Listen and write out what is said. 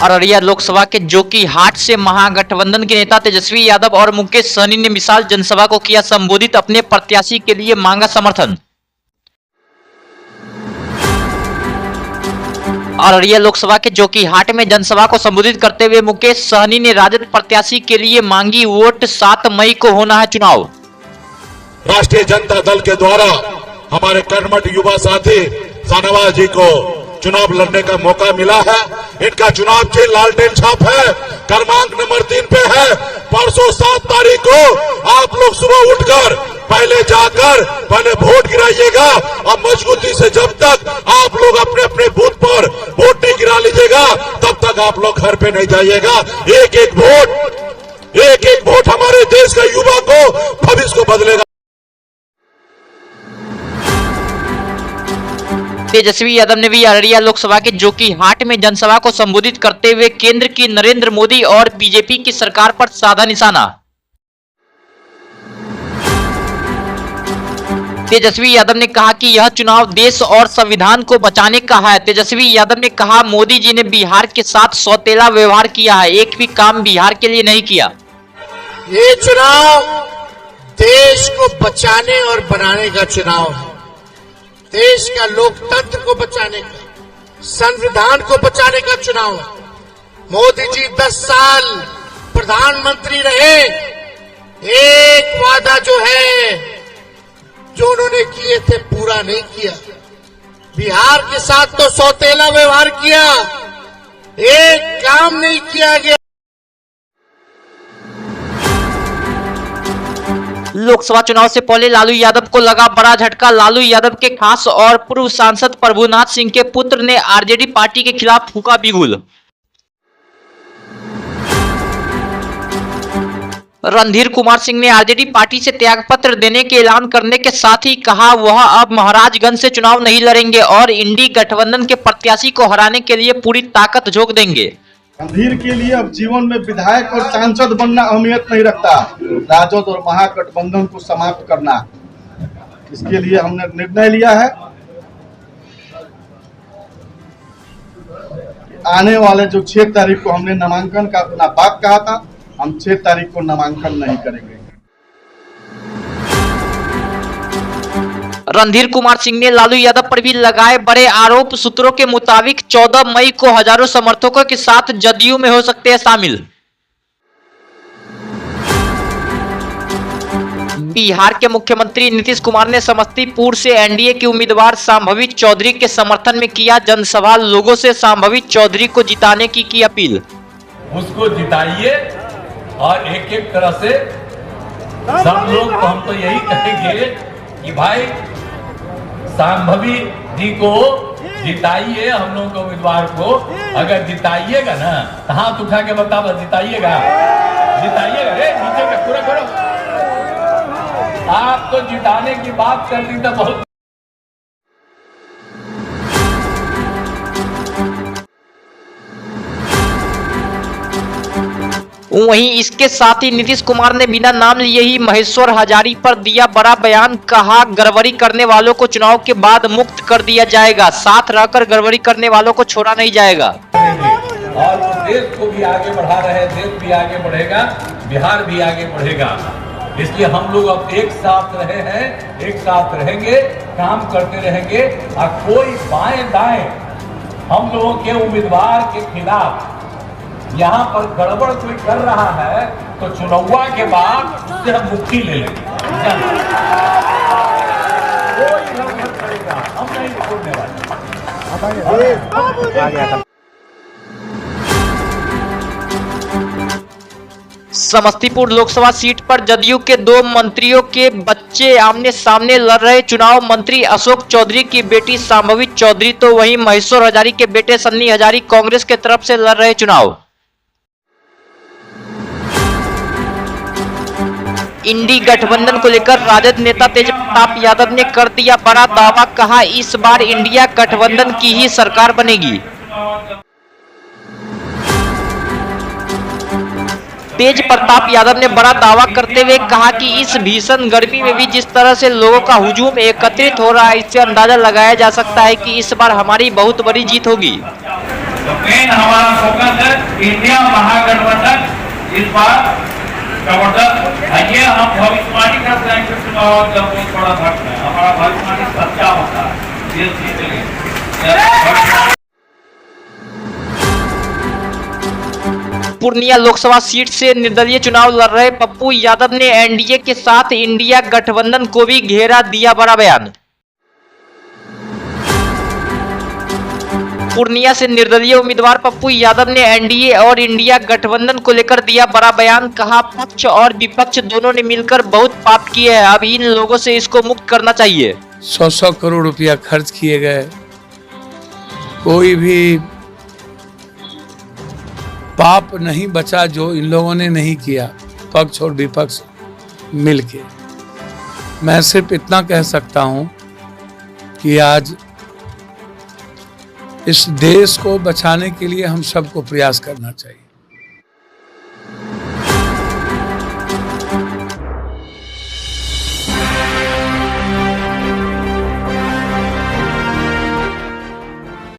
अररिया लोकसभा के जोकीहाट से महागठबंधन के नेता तेजस्वी यादव और मुकेश सहनी ने विशाल जनसभा को किया संबोधित, अपने प्रत्याशी के लिए मांगा समर्थन। अररिया लोकसभा के जोकीहाट में जनसभा को संबोधित करते हुए मुकेश सहनी ने राजद प्रत्याशी के लिए मांगी वोट, 7 मई को होना है चुनाव। राष्ट्रीय जनता दल के द्वारा हमारे कर्मठ युवा साथी शाहनवाज जी को चुनाव लड़ने का मौका मिला है। इनका चुनाव के लालटेन छाप है, क्रमांक नंबर 3 पे है। परसों 7 तारीख को आप लोग सुबह उठकर पहले वोट गिराइएगा और मजबूती से जब तक आप लोग अपने अपने बूथ पर वोट नहीं गिरा लीजिएगा तब तक आप लोग घर पे नहीं जाइएगा। एक एक वोट हमारे देश का युवा को, भविष्य को बदलेगा। तेजस्वी यादव ने भी अररिया लोकसभा के जोकीहाट में जनसभा को संबोधित करते हुए केंद्र की नरेंद्र मोदी और बीजेपी की सरकार पर साधा निशाना। तेजस्वी यादव ने कहा कि यह चुनाव देश और संविधान को बचाने का है। तेजस्वी यादव ने कहा, मोदी जी ने बिहार के साथ सौतेला व्यवहार किया है, एक भी काम बिहार के लिए नहीं किया। ये चुनाव देश को बचाने और बनाने का चुनाव है। देश का लोकतंत्र को बचाने का, संविधान को बचाने का चुनाव है। मोदी जी 10 साल प्रधानमंत्री रहे, एक वादा जो उन्होंने किए थे पूरा नहीं किया। बिहार के साथ तो सौतेला व्यवहार किया, एक काम नहीं किया गया। लोकसभा चुनाव से पहले लालू यादव को लगा बड़ा झटका। लालू यादव के खास और पूर्व सांसद प्रभुनाथ सिंह के पुत्र ने आरजेडी पार्टी के खिलाफ फूंका बिगुल। रणधीर कुमार सिंह ने आरजेडी पार्टी से त्यागपत्र देने के ऐलान करने के साथ ही कहा वह अब महाराजगंज से चुनाव नहीं लड़ेंगे और इंडी गठबंधन के प्रत्याशी को हराने के लिए पूरी ताकत झोंक देंगे। रणधीर के लिए अब जीवन में विधायक और सांसद बनना अहमियत नहीं रखता, राजद और महागठबंधन को समाप्त करना। इसके लिए हमने निर्णय लिया है। आने वाले जो 6 तारीख को हमने नामांकन का अपना बात कहा था, हम 6 तारीख को नामांकन नहीं करेंगे। रणधीर कुमार सिंह ने लालू यादव पर भी लगाए बड़े आरोप। सूत्रों के मुताबिक 14 मई को हजारों समर्थकों के साथ जदयू में हो सकते हैं शामिल। बिहार के मुख्यमंत्री नीतीश कुमार ने समस्तीपुर से एनडीए के उम्मीदवार शांभवी चौधरी के समर्थन में किया जनसभा। लोगों से शांभवी चौधरी को जिताने की अपील। उसको जिताइए और एक तरह से सब लोग तो हम तो यही कहेंगे कि भाई शांभवी जी को जिताइए, हम लोगों के उम्मीदवार को। अगर जिताइएगा ना तो हाथ उठा के बताओ, जिताइएगा रे नीचे का पूरा करो। आप तो जिताने की बात कर दी तो बहुत। वहीं इसके साथ ही नीतीश कुमार ने बिना नाम लिए ही महेश्वर हजारी पर दिया बड़ा बयान। कहा, गड़बड़ी करने वालों को चुनाव के बाद मुक्त कर दिया जाएगा, साथ रहकर गड़बड़ी करने वालों को छोड़ा नहीं जाएगा। और देश को भी आगे बढ़ा रहे हैं, देश भी आगे बढ़ेगा, बिहार भी आगे बढ़ेगा। इसलिए हम लोग अब एक साथ रहे हैं, एक साथ रहेंगे, काम करते रहेंगे। और कोई बाएं दाएं हम लोगों के उम्मीदवार के खिलाफ यहाँ पर गड़बड़ कोई कर रहा है तो चुनाव के बाद उससे हम मुक्ति ले लेंगे। कोई गड़बड़ करेगा हम नहीं छोड़ने वाले। समस्तीपुर लोकसभा सीट पर जदयू के 2 मंत्रियों के बच्चे आमने सामने लड़ रहे। चुनाव मंत्री अशोक चौधरी की बेटी शांभवी चौधरी तो वहीं महेश्वर हजारी के बेटे सन्नी हजारी कांग्रेस के तरफ से लड़ रहे चुनाव। इंडी गठबंधन को लेकर राजद नेता तेज प्रताप यादव ने कर दिया बड़ा दावा। कहा, इस बार इंडिया गठबंधन की ही सरकार बनेगी। तेज प्रताप यादव ने बड़ा दावा करते हुए कहा कि इस भीषण गर्मी में भी जिस तरह से लोगों का हुजूम एकत्रित हो रहा है, इससे अंदाजा लगाया जा सकता है कि इस बार हमारी बहुत बड़ी जीत होगी। तो मेन हमारा फोकस है इंडिया महागठबंधन इस बार जबरदस्त। ये हम भविष्यवाणी करते हैं कि चुनाव जब बहुत बड़ा घट है, हमारा भविष्यवाणी सच्चा होता है। ये चीज के लिए पूर्णिया लोकसभा सीट से निर्दलीय चुनाव लड़ रहे पप्पू यादव ने एनडीए के साथ इंडिया गठबंधन को भी घेरा, दिया बड़ा बयान। पूर्णिया से निर्दलीय उम्मीदवार पप्पू यादव ने एनडीए और इंडिया गठबंधन को लेकर दिया बड़ा बयान। कहा, पक्ष और विपक्ष दोनों ने मिलकर बहुत पाप किए हैं, अब इन लोगों से इसको मुक्त करना चाहिए। 100 करोड़ रुपया खर्च किए गए, कोई भी पाप नहीं बचा जो इन लोगों ने नहीं किया, पक्ष और विपक्ष मिलके। मैं सिर्फ इतना कह सकता हूं कि आज इस देश को बचाने के लिए हम सबको प्रयास करना चाहिए।